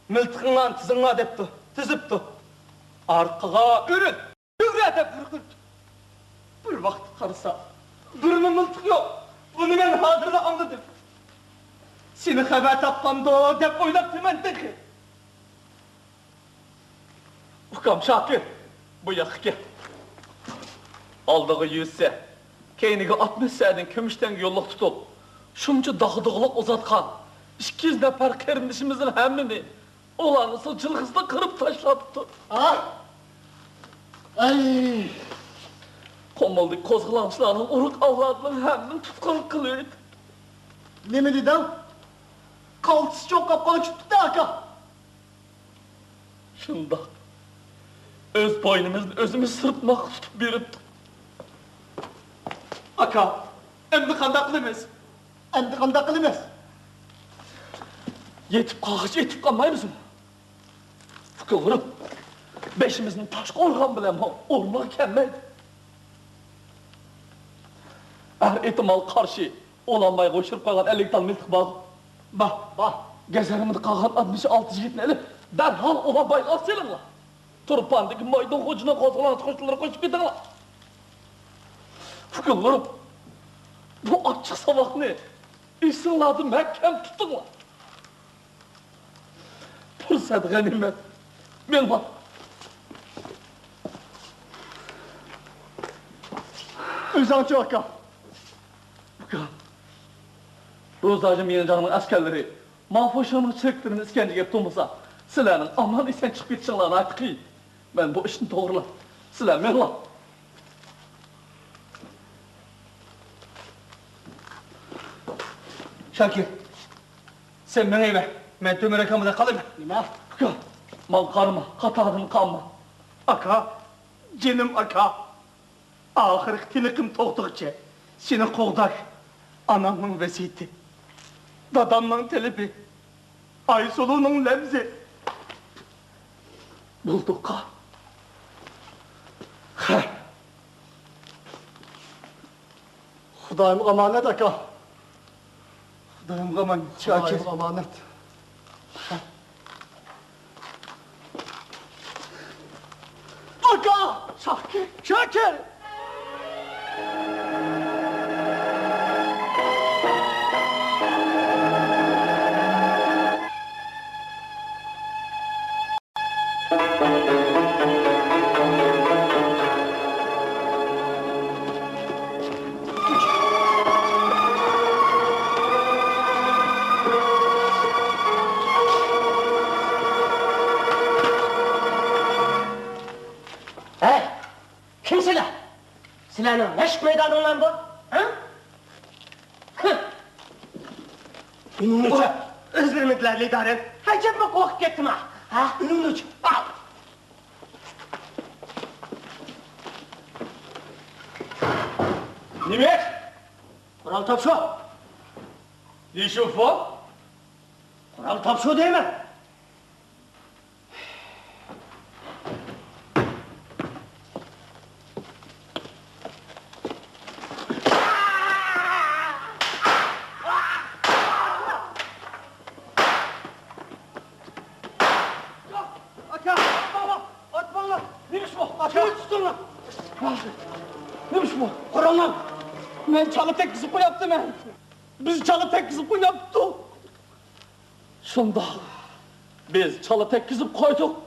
Miltiğinle tızınla depti. Tızıptı. Arkağa ürün. Ürün edep ürkürt. Bir vakit karısa. Birinin miltik yok. Bunu ben hazırda anladım. Seni haber tapkandı dep oylap tümendin ki. Ukam Şakir. Bu yakı gel. Aldığı 100'se. Keynigi 60 sədin kömüşten yolluk tutup. Şunca dağıdığılık uzatkan. 200 nefer kardeşimizin hemmini. Olanı sılçılıkızda kırıp taşlattı. Ay! Ay! Komuldu kozgulançlarının uruk avladının hemmini tutkanlık kılıyordu. Ne mi dedim? Kaltısı çok kapkan çıktı da aka. Şunda. Öz boynumuzun özümüz sırtmak tutup biripti. Aka, emmi kandaklımız. Endi kandak kılımız. Yetip kalmay mısın? Fıkılırım. Beşimizin taş korgan bilem ha, olmak kemmeydi. Her ihtimal karşı olanmaya koşup koygan 50 tal miltik bağ. Bah, gezerimde kalkan 66 yiğitin eli derhal olan baylar seninle. Turpandaki maydan kocuna kozgalan koşulları koşup gidin la. Fıkılırım. Bu açık sabah ne? İstinladı mehkem tutun la. Fırsat ganimet. Men var. Üzançı aka. Bakın. Rozacım yeni canımın askerleri mahfoşanın çektiğini iskence yaptığımızda sizlerin aman isen çıkıp yetişinlerini artık iyi. Ben bu işini doğrular. Sizler men lan. Şakir, sen bana ver. Ben tümür rakamıda kalayım. Nime? Bakın. Mal karma, katadın kanma. Aka, canım aka. Ahırık tilikim toğdukça seni kovdak. Anamın vesiyeti, dadamın telibi, Aysolu'nun lemzi. Bulduk ka. Hudayım emanet aka. Dayım aman Şakir. Hudayım emanet. Aka! Şakir. Şakir! Kimsizler? Sizlerin meşk meydanı lan bu? Ha? Ünlü uç. Özürmediler lidaren. Hacım mı kork gittim ha? Ha? Ünlü uç. Al. Nimet. Kural tapşu. Yusuf o. Kural tapşu değil mi? Aka, atma lan. Neymiş bu? Aka, tutun lan. Neymiş bu? Kur'an lan. Ben çalıp tek kızıp yaptım ben. Biz çalıp tek kızıp yaptı. Şunda. Biz çalı tekkizip koyduk.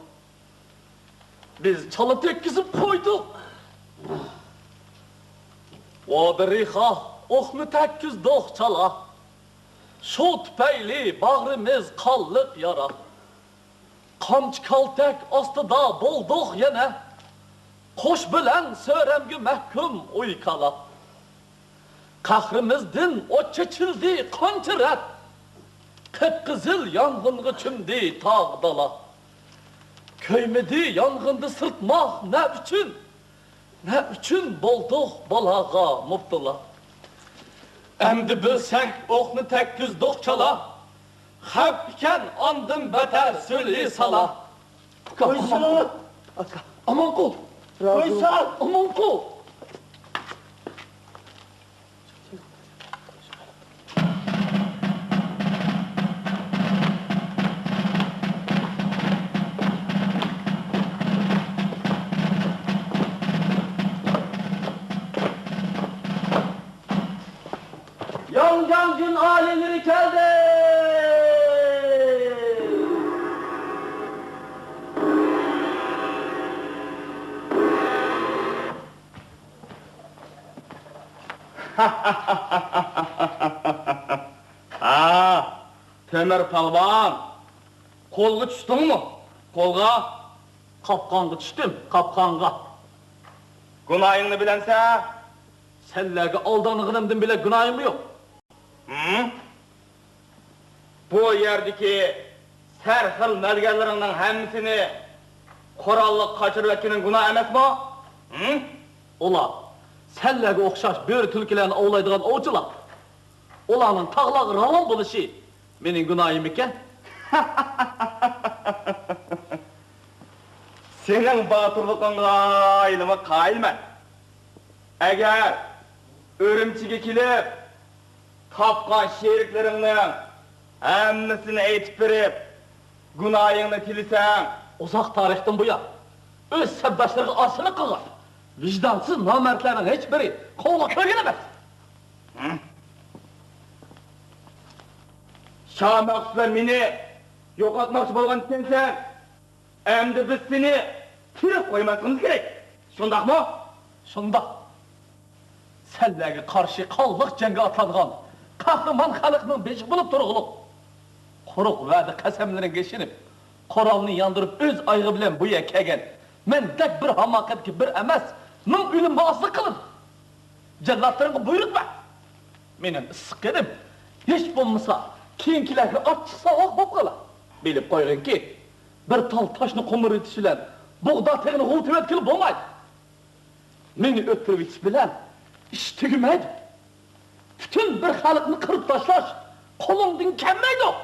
Biz çalı tekkizip koyduk. O deriha, ohmu tekkizdik çala. Şu tüpeyli bağrımız kallık yara. Kamç kaltek astıda bulduk yine. Koş bilen söremgü mehkum uykala. Kahrımızdın o çeçildi kançırat. Kıpkızıl yangıngı çümdi tağdala. Köymedi yangındı sırtmak ne üçün? Ne üçün bulduk balağa mubtala. Emdi bilsek oknu tekkizdik çala. Hep iken andım beter sülü sala. Uysal! Aman kul. Uysal! Aman kul. Yongancın aileleri geldi. Ha, Temir Palvan. Kolga düştün mü? Kolga. Kapkanga düştüm, kapkanga. Günahını bilense. Senlerge aldanığınımdın bile günahım yok. Hı? Bu yerdeki serhil melgellerinin hemsini korallık kaçırıp etkenin günah emes mi? Hı? Ola, senlerge okşaş böğrü tülkilerini ovlaydıgan ovçular. Olanın tağlağı ravan buluşu benim günahım iken. Senin batırlıkınla ilime kailmen. Eğer örümçige kilip tapkan şeriklerinin hemmisini eğitip verip günahını tilisen Uzak tarihten bu ya, öz sebbaşları asını kılır. Vicdansız namertlerin hiçbiri kovlaklar gelemez. Şah Maksutlar beni yok atmakçı bolgan sensen emdi biz seni tirip koymasımız gerek. Şundak mı? Şunda, senlerge karşı kallık cenge atladığan kahraman halıkının beşik bulup durğuluk. Koruk vədi qəsəmlərin geçinip, Koralını yandırıp öz ayğı bilen bu kegen. Men tek bir hamakat ki bir emes, min ülüm bağıslı kılın. Cellatlarını buyrutma. Menin ısık edim, hiç bulmasa, kiyinkilerle at çıksa ok kala. Bilip koyun ki, bir tal taşını kumur itişilen, buğda teğini hultum etkili bulmaydı. Meni öttürüp itiş bilen, iş tügümeydi. Bütün bir halıkını kırıp taşlaş, kolun din kemmeydi o.